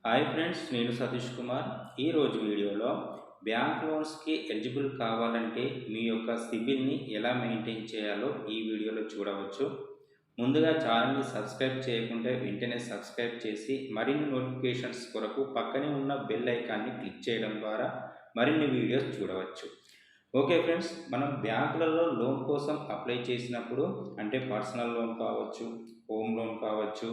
Hi friends, నేను సతీష్ కుమార్. ఈరోజు వీడియోలో బ్యాంక్ లోన్స్కి ఎలిజిబుల్ కావాలంటే మీ యొక్క సిబిల్ని ఎలా మెయింటైన్ చేయాలో ఈ వీడియోలో చూడవచ్చు. ముందుగా ఛానల్ని సబ్స్క్రైబ్ చేయకుంటే వెంటనే సబ్స్క్రైబ్ చేసి మరిన్ని నోటిఫికేషన్స్ కొరకు పక్కనే ఉన్న బెల్ ఐకాన్ని క్లిక్ చేయడం ద్వారా మరిన్ని వీడియోస్ చూడవచ్చు. ఓకే ఫ్రెండ్స్, మనం బ్యాంకులలో లోన్ కోసం అప్లై చేసినప్పుడు అంటే పర్సనల్ లోన్ కావచ్చు, హోమ్ లోన్ కావచ్చు,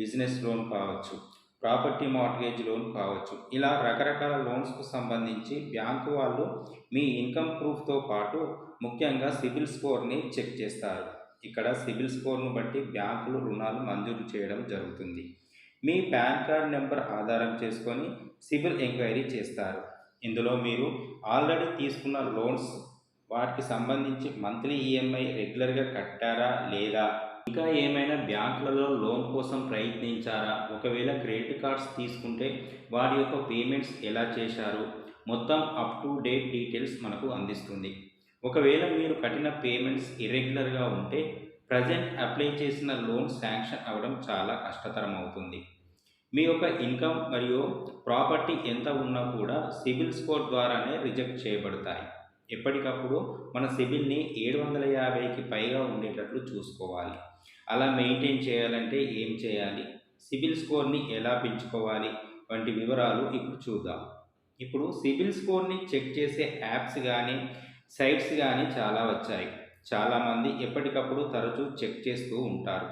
బిజినెస్ లోన్ కావచ్చు, ప్రాపర్టీ మార్ట్గేజ్ లోన్ కావచ్చు, ఇలా రకరకాల లోన్స్కు సంబంధించి బ్యాంకు వాళ్ళు మీ ఇన్కమ్ ప్రూఫ్తో పాటు ముఖ్యంగా సిబిల్ స్కోర్ని చెక్ చేస్తారు. ఇక్కడ సిబిల్ స్కోర్ను బట్టి బ్యాంకులు రుణాలు మంజూరు చేయడం జరుగుతుంది. మీ పాన్ కార్డ్ నెంబర్ ఆధారం చేసుకొని సిబిల్ ఎంక్వైరీ చేస్తారు. ఇందులో మీరు ఆల్రెడీ తీసుకున్న లోన్స్ వాటికి సంబంధించి మంత్లీ ఈఎంఐ రెగ్యులర్గా కట్టారా లేదా, ఇంకా ఏమైనా బ్యాంకులలో లోన్ కోసం ప్రయత్నించారా, ఒకవేళ క్రెడిట్ కార్డ్స్ తీసుకుంటే వాటి యొక్క పేమెంట్స్ ఎలా చేశారు, మొత్తం అప్ టు డేట్ డీటెయిల్స్ మనకు అందిస్తుంది. ఒకవేళ మీరు కట్టిన పేమెంట్స్ ఇర్రెగ్యులర్గా ఉంటే ప్రజెంట్ అప్లై చేసిన లోన్ శాంక్షన్ అవ్వడం చాలా కష్టతరం అవుతుంది. మీ యొక్క ఇన్కమ్ మరియు ప్రాపర్టీ ఎంత ఉన్నా కూడా సిబిల్ స్కోర్ ద్వారానే రిజెక్ట్ చేయబడతాయి. ఎప్పటికప్పుడు మన సిబిల్ని 750కి పైగా ఉండేటట్లు చూసుకోవాలి. అలా మెయింటైన్ చేయాలంటే ఏం చేయాలి, సిబిల్ స్కోర్ని ఎలా పెంచుకోవాలి వంటి వివరాలు ఇప్పుడు చూద్దాం. ఇప్పుడు సిబిల్ స్కోర్ని చెక్ చేసే యాప్స్ కానీ సైట్స్ కానీ చాలా వచ్చాయి. చాలామంది ఎప్పటికప్పుడు తరచూ చెక్ చేస్తూ ఉంటారు.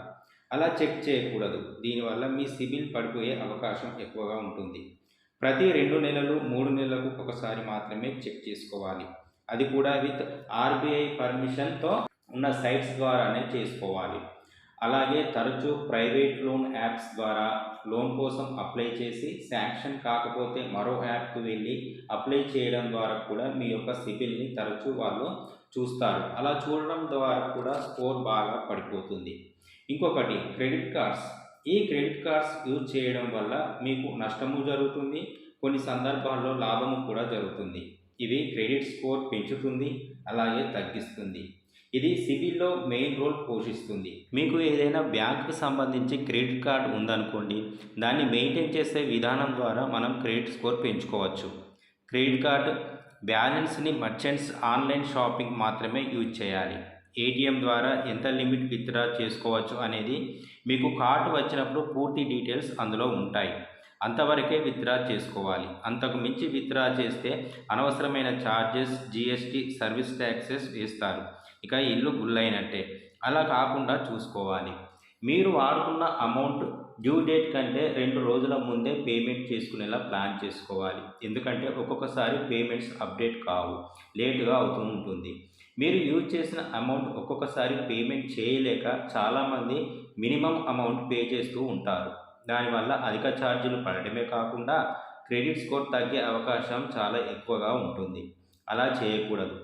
అలా చెక్ చేయకూడదు. దీనివల్ల మీ సిబిల్ పడిపోయే అవకాశం ఎక్కువగా ఉంటుంది. ప్రతి 2 నెలలు 3 నెలలకు ఒకసారి మాత్రమే చెక్ చేసుకోవాలి. అది కూడా విత్ ఆర్బీఐ పర్మిషన్తో ఉన్న సైట్స్ ద్వారానే చేసుకోవాలి. అలాగే తరచూ ప్రైవేట్ లోన్ యాప్స్ ద్వారా లోన్ కోసం అప్లై చేసి శాంక్షన్ కాకపోతే మరో యాప్కి వెళ్ళి అప్లై చేయడం ద్వారా కూడా మీ యొక్క సిబిల్ని తరచూ వాళ్ళు చూస్తారు. అలా చూడడం ద్వారా కూడా స్కోర్ బాగా పడిపోతుంది. ఇంకొకటి క్రెడిట్ కార్డ్స్. ఈ క్రెడిట్ కార్డ్స్ యూజ్ చేయడం వల్ల మీకు నష్టము జరుగుతుంది, కొన్ని సందర్భాల్లో లాభము కూడా జరుగుతుంది. ఇవి క్రెడిట్ స్కోర్ పెంచుతుంది, అలాగే తగ్గిస్తుంది. ఇది సిబిల్లో మెయిన్ రోల్ పోషిస్తుంది. మీకు ఏదైనా బ్యాంకుకి సంబంధించి క్రెడిట్ కార్డ్ ఉందనుకోండి, దాన్ని మెయింటైన్ చేసే విధానం ద్వారా మనం క్రెడిట్ స్కోర్ పెంచుకోవచ్చు. క్రెడిట్ కార్డ్ బ్యాలెన్స్ని మర్చెంట్స్ ఆన్లైన్ షాపింగ్ మాత్రమే యూజ్ చేయాలి. ఏటీఎం ద్వారా ఎంత లిమిట్ విత్డ్రా చేసుకోవచ్చు అనేది మీకు కార్డు వచ్చినప్పుడు పూర్తి డీటెయిల్స్ అందులో ఉంటాయి. అంతవరకే విత్డ్రా చేసుకోవాలి. అంతకు మించి విత్డ్రా చేస్తే అనవసరమైన ఛార్జెస్, జీఎస్టీ, సర్వీస్ ట్యాక్సెస్ వేస్తారు. ఇక ఇల్లు గుల్లైనట్టే. అలా కాకుండా చూసుకోవాలి. మీరు వాడుకున్న అమౌంట్ డ్యూ డేట్ కంటే 2 రోజుల ముందే పేమెంట్ చేసుకునేలా ప్లాన్ చేసుకోవాలి. ఎందుకంటే ఒక్కొక్కసారి పేమెంట్స్ అప్డేట్ కావు, లేటుగా అవుతూ ఉంటుంది. మీరు యూజ్ చేసిన అమౌంట్ ఒక్కొక్కసారి పేమెంట్ చేయలేక చాలామంది మినిమం అమౌంట్ పే చేస్తూ ఉంటారు. దానివల్ల అధిక ఛార్జీలు పడడమే కాకుండా క్రెడిట్ స్కోర్ తగ్గే అవకాశం చాలా ఎక్కువగా ఉంటుంది. అలా చేయకూడదు.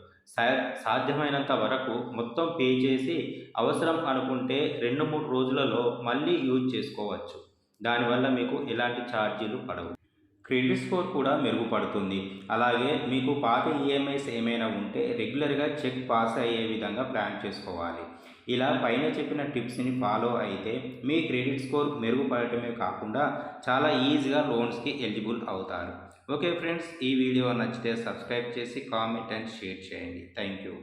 సాధ్యమైనంత వరకు మొత్తం పే చేసి అవసరం అనుకుంటే 2-3 రోజులలో మళ్ళీ యూజ్ చేసుకోవచ్చు. దానివల్ల మీకు ఎలాంటి ఛార్జీలు పడవు. క్రెడిట్ స్కోర్ కూడా మెరుగుపడుతుంది. అలాగే మీకు పాత ఈఎంఐస్ ఏమైనా ఉంటే రెగ్యులర్గా చెక్ పాస్ అయ్యే విధంగా ప్లాన్ చేసుకోవాలి. ఇలా పైన చెప్పిన టిప్స్ని ఫాలో అయితే మీ క్రెడిట్ స్కోర్ మెరుగుపడటమే కాకుండా చాలా ఈజీగా లోన్స్కి ఎలిజిబుల్ అవుతారు. ఓకే ఫ్రెండ్స్, ఈ వీడియో నచ్చితే సబ్స్క్రైబ్ చేసి కామెంట్ అండ్ షేర్ చేయండి. Thank you.